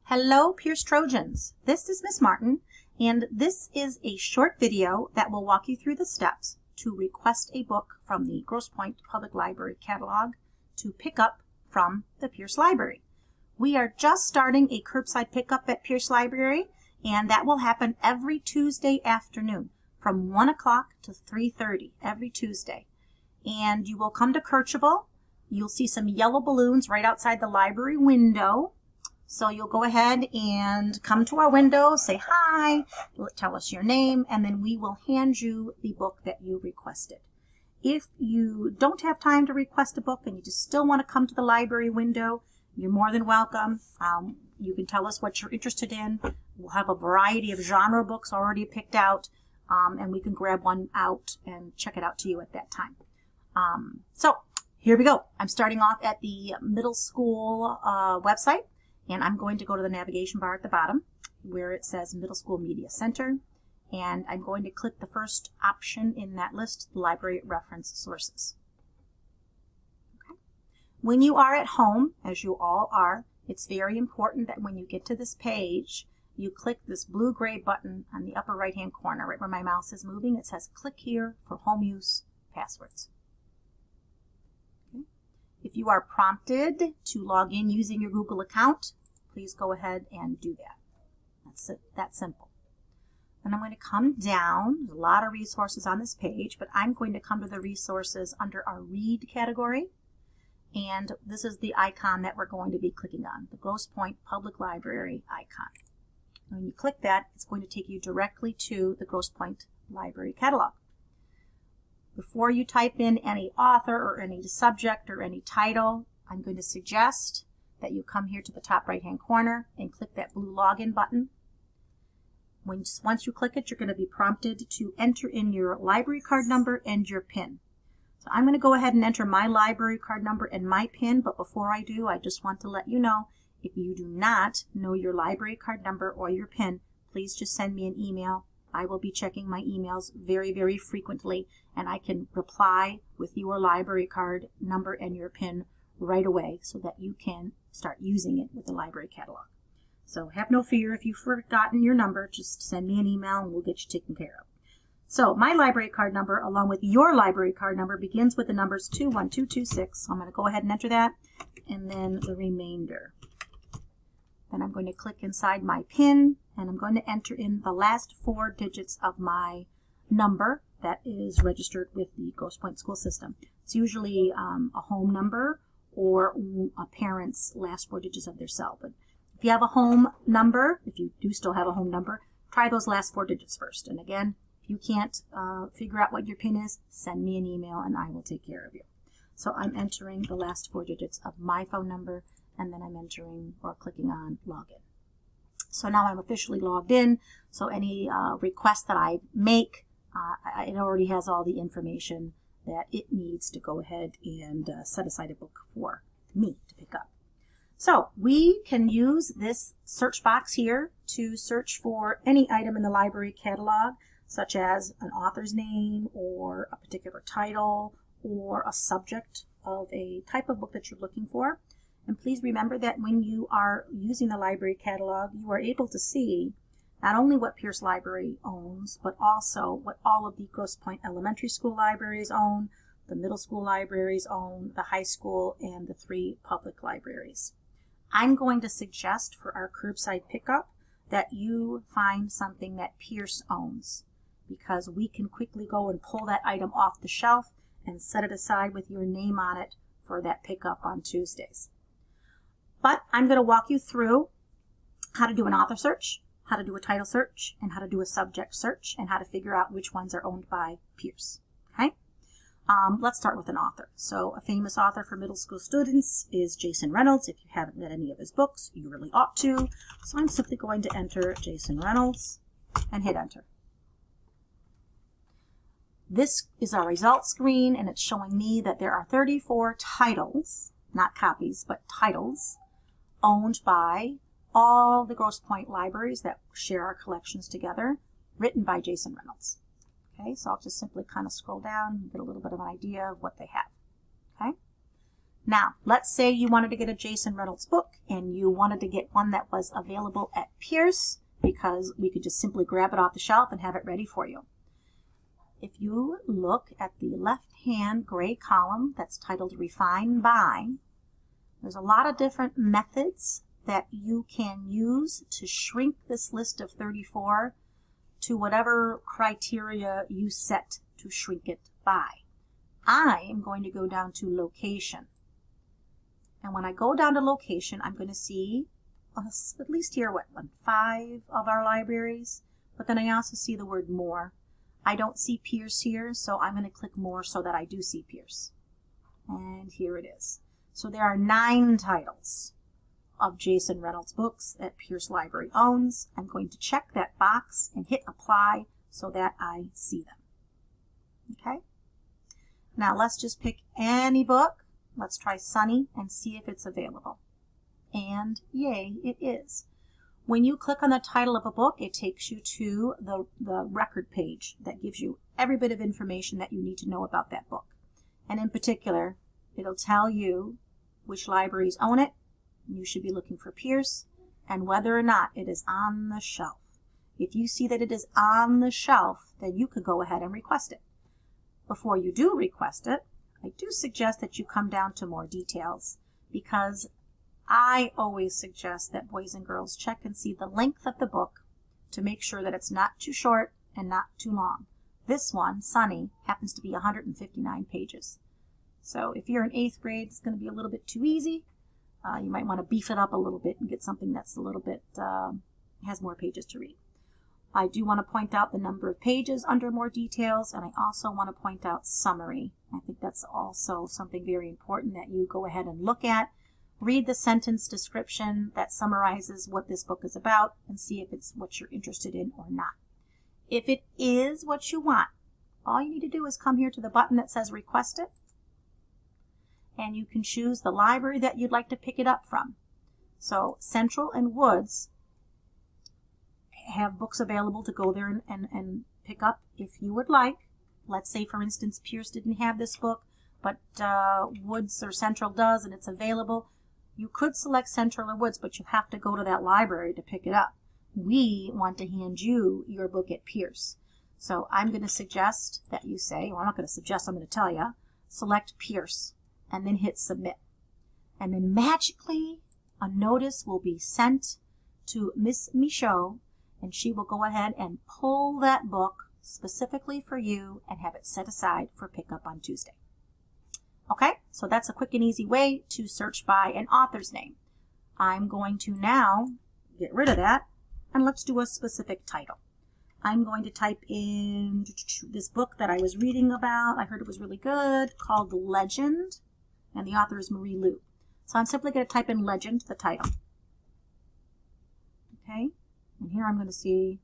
Hello, Pierce Trojans. This is Miss Martin, and this is a short video that will walk you through the steps to request a book from the Grosse Pointe Public Library catalog to pick up from the Pierce Library. We are just starting a curbside pickup at Pierce Library, and that will happen every Tuesday afternoon from 1 o'clock to 3:30 every Tuesday. And you will come to Kercheval. You'll see some yellow balloons right outside the library window. So you'll go ahead and come to our window, say hi, tell us your name, and then we will hand you the book that you requested. If you don't have time to request a book and you just still want to come to the library window, you're more than welcome. You can tell us what you're interested in. We'll have a variety of genre books already picked out, and we can grab one out and check it out to you at that time. So here we go. I'm starting off at the middle school website. And I'm going to go to the navigation bar at the bottom where it says Middle School Media Center. And I'm going to click the first option in that list, Library Reference Sources. Okay. When you are at home, as you all are, it's very important that when you get to this page, you click this blue-gray button on the upper right-hand corner, right where my mouse is moving. It says, click here for home use passwords. If you are prompted to log in using your Google account, please go ahead and do that. That's it. That's simple. Then I'm going to come down. There's a lot of resources on this page, but I'm going to come to the resources under our Read category. And this is the icon that we're going to be clicking on, the Grosse Pointe Public Library icon. When you click that, it's going to take you directly to the Grosse Pointe Library catalog. Before you type in any author or any subject or any title, I'm going to suggest that you come here to the top right-hand corner and click that blue login button. Once you click it, you're going to be prompted to enter in your library card number and your PIN. So I'm going to go ahead and enter my library card number and my PIN, but before I do, I just want to let you know, if you do not know your library card number or your PIN, please just send me an email. I will be checking my emails very, very frequently, and I can reply with your library card number and your PIN right away so that you can start using it with the library catalog. So have no fear if you've forgotten your number, just send me an email and we'll get you taken care of. So my library card number, along with your library card number, begins with the numbers 21226. So I'm going to go ahead and enter that, and then the remainder. Then I'm going to click inside my PIN, and I'm going to enter in the last 4 digits of my number that is registered with the Grosse Pointe school system. It's usually a home number or a parent's last 4 digits of their cell. But if you have a home number, if you do still have a home number, try those last 4 digits first. And again, if you can't figure out what your PIN is, send me an email and I will take care of you. So I'm entering the last 4 digits of my phone number, and then I'm entering or clicking on login. So now I'm officially logged in, so any request that I make, it already has all the information that it needs to go ahead and set aside a book for me to pick up. So we can use this search box here to search for any item in the library catalog, such as an author's name or a particular title or a subject of a type of book that you're looking for. And please remember that when you are using the library catalog, you are able to see not only what Pierce Library owns, but also what all of the Grosse Pointe elementary school libraries own, the middle school libraries own, the high school, and the 3 public libraries. I'm going to suggest for our curbside pickup that you find something that Pierce owns, because we can quickly go and pull that item off the shelf and set it aside with your name on it for that pickup on Tuesdays. But I'm going to walk you through how to do an author search, how to do a title search, and how to do a subject search, and how to figure out which ones are owned by Pierce. Okay? Let's start with an author. So a famous author for middle school students is Jason Reynolds. If you haven't read any of his books, you really ought to. So I'm simply going to enter Jason Reynolds and hit enter. This is our results screen, and it's showing me that there are 34 titles, not copies, but titles, owned by all the Grosse Pointe libraries that share our collections together, written by Jason Reynolds. Okay, so I'll just simply kind of scroll down and get a little bit of an idea of what they have. Okay, Now, let's say you wanted to get a Jason Reynolds book and you wanted to get one that was available at Pierce because we could just simply grab it off the shelf and have it ready for you. If you look at the left-hand gray column that's titled Refine By, there's a lot of different methods that you can use to shrink this list of 34 to whatever criteria you set to shrink it by. I am going to go down to location. And when I go down to location, I'm going to see at least here, 5 of our libraries. But then I also see the word more. I don't see Pierce here, so I'm going to click more so that I do see Pierce. And here it is. So there are 9 titles of Jason Reynolds books that Pierce Library owns. I'm going to check that box and hit apply so that I see them. Okay? Now let's just pick any book. Let's try Sunny and see if it's available. And yay, it is. When you click on the title of a book, it takes you to the record page that gives you every bit of information that you need to know about that book. And in particular, it'll tell you which libraries own it. You should be looking for Pierce and whether or not it is on the shelf. If you see that it is on the shelf, then you could go ahead and request it. Before you do request it, I do suggest that you come down to more details because I always suggest that boys and girls check and see the length of the book to make sure that it's not too short and not too long. This one, Sunny, happens to be 159 pages. So if you're in 8th grade, it's going to be a little bit too easy. You might want to beef it up a little bit and get something that's a little bit, has more pages to read. I do want to point out the number of pages under more details, and I also want to point out summary. I think that's also something very important that you go ahead and look at. Read the sentence description that summarizes what this book is about and see if it's what you're interested in or not. If it is what you want, all you need to do is come here to the button that says Request It, and you can choose the library that you'd like to pick it up from. So Central and Woods have books available to go there and pick up if you would like. Let's say, for instance, Pierce didn't have this book, but Woods or Central does, and it's available. You could select Central or Woods, but you have to go to that library to pick it up. We want to hand you your book at Pierce. So I'm going to suggest that you say, well, I'm not going to suggest, I'm going to tell you, select Pierce, and then hit Submit. And then magically, a notice will be sent to Miss Michaud, and she will go ahead and pull that book specifically for you and have it set aside for pickup on Tuesday. Okay, so that's a quick and easy way to search by an author's name. I'm going to now get rid of that, and let's do a specific title. I'm going to type in this book that I was reading about. I heard it was really good, called Legend, and the author is Marie Lu. So I'm simply going to type in Legend, the title. Okay, and here I'm going to see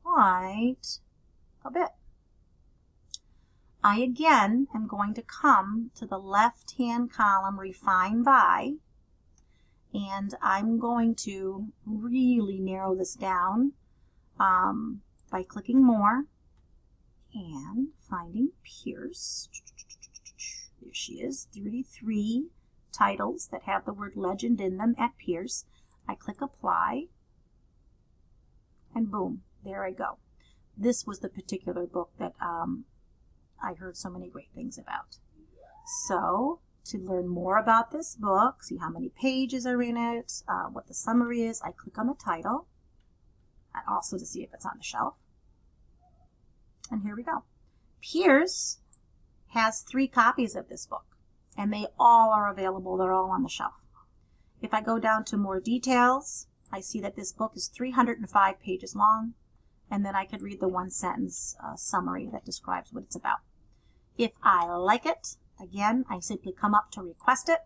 quite a bit. I again am going to come to the left-hand column, Refine By, and I'm going to really narrow this down by clicking More and finding Pierce. There she is, 33 titles that have the word Legend in them at Pierce. I click Apply, and boom, there I go. This was the particular book that I heard so many great things about. So, to learn more about this book, see how many pages are in it, what the summary is, I click on the title, and also to see if it's on the shelf. And here we go. Pierce has 3 copies of this book, and they all are available. They're all on the shelf. If I go down to more details, I see that this book is 305 pages long, and then I could read the 1-sentence summary that describes what it's about. If I like it, again, I simply come up to request it.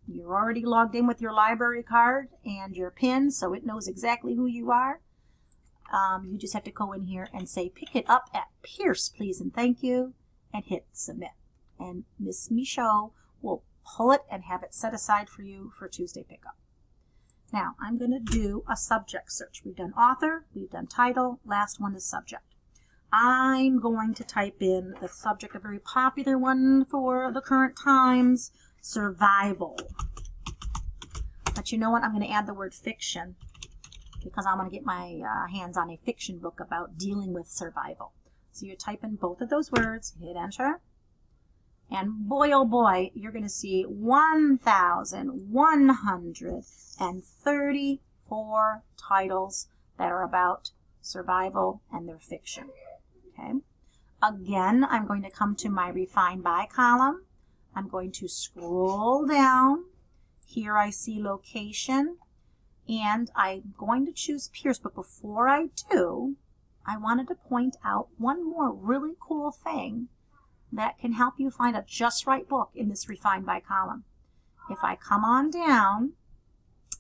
You're already logged in with your library card and your PIN, so it knows exactly who you are. You just have to go in here and say, pick it up at Pierce, please and thank you, and hit Submit. And Miss Michaud will pull it and have it set aside for you for Tuesday pickup. Now, I'm going to do a subject search. We've done author, we've done title, last one is subject. I'm going to type in the subject, a very popular one for the current times, survival. But you know what? I'm going to add the word fiction because I'm going to get my hands on a fiction book about dealing with survival. So you type in both of those words, hit enter, and boy oh boy, you're going to see 1,134 titles that are about survival and their fiction. Okay. Again, I'm going to come to my Refine By column. I'm going to scroll down. Here I see location, and I'm going to choose Pierce, but before I do, I wanted to point out one more really cool thing that can help you find a just right book in this Refine By column. If I come on down,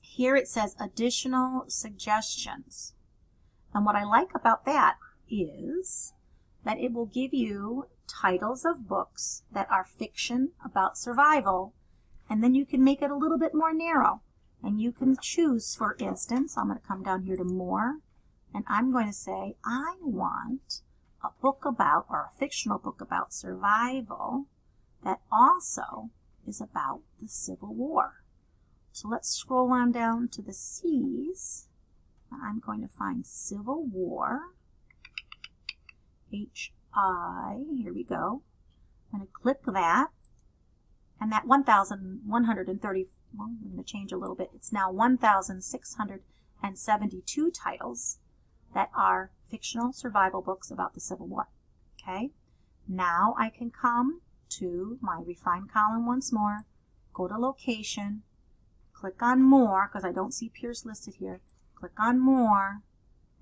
here it says additional suggestions. And what I like about that is that it will give you titles of books that are fiction about survival, and then you can make it a little bit more narrow. And you can choose, for instance, I'm going to come down here to more, and I'm going to say I want a book about, or a fictional book about survival that also is about the Civil War. So let's scroll on down to the C's. I'm going to find Civil War, H-I, here we go. I'm going to click that, and that 1,130, well, I'm going to change a little bit. It's now 1,672 titles that are fictional survival books about the Civil War. Okay, now I can come to my Refine column once more, go to location, click on more, because I don't see Pierce listed here. Click on more,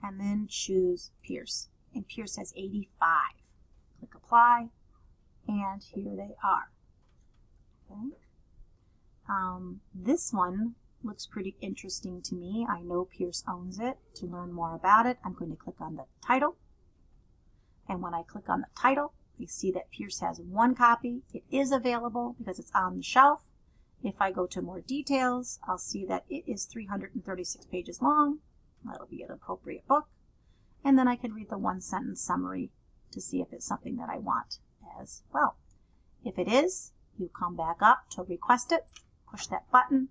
and then choose Pierce. And Pierce has 85. Click apply, and here they are. Okay. This one looks pretty interesting to me. I know Pierce owns it. To learn more about it, I'm going to click on the title. And when I click on the title, we see that Pierce has one copy. It is available because it's on the shelf. If I go to more details, I'll see that it is 336 pages long. That'll be an appropriate book. And then I can read the one-sentence summary to see if it's something that I want as well. If it is, you come back up to request it, push that button,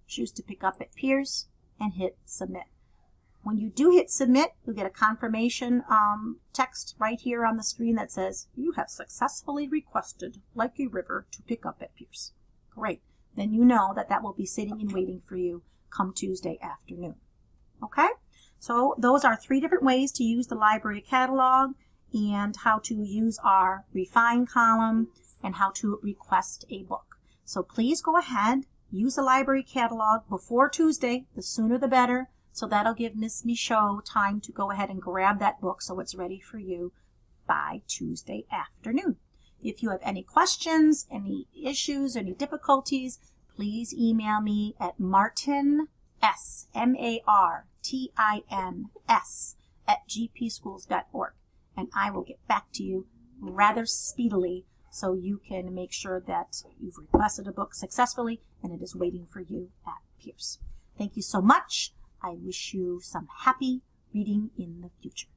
choose to pick up at Pierce, and hit submit. When you do hit submit, you'll get a confirmation text right here on the screen that says, you have successfully requested Like a River to pick up at Pierce. Great. Then you know that that will be sitting and waiting for you come Tuesday afternoon. Okay? So those are 3 different ways to use the library catalog and how to use our Refine column and how to request a book. So please go ahead, use the library catalog before Tuesday, the sooner the better, so that'll give Miss Michaud time to go ahead and grab that book so it's ready for you by Tuesday afternoon. If you have any questions, any issues, any difficulties, please email me at martins, M-A-R-T-I-N-S, @gpschools.org, and I will get back to you rather speedily so you can make sure that you've requested a book successfully and it is waiting for you at Pierce. Thank you so much. I wish you some happy reading in the future.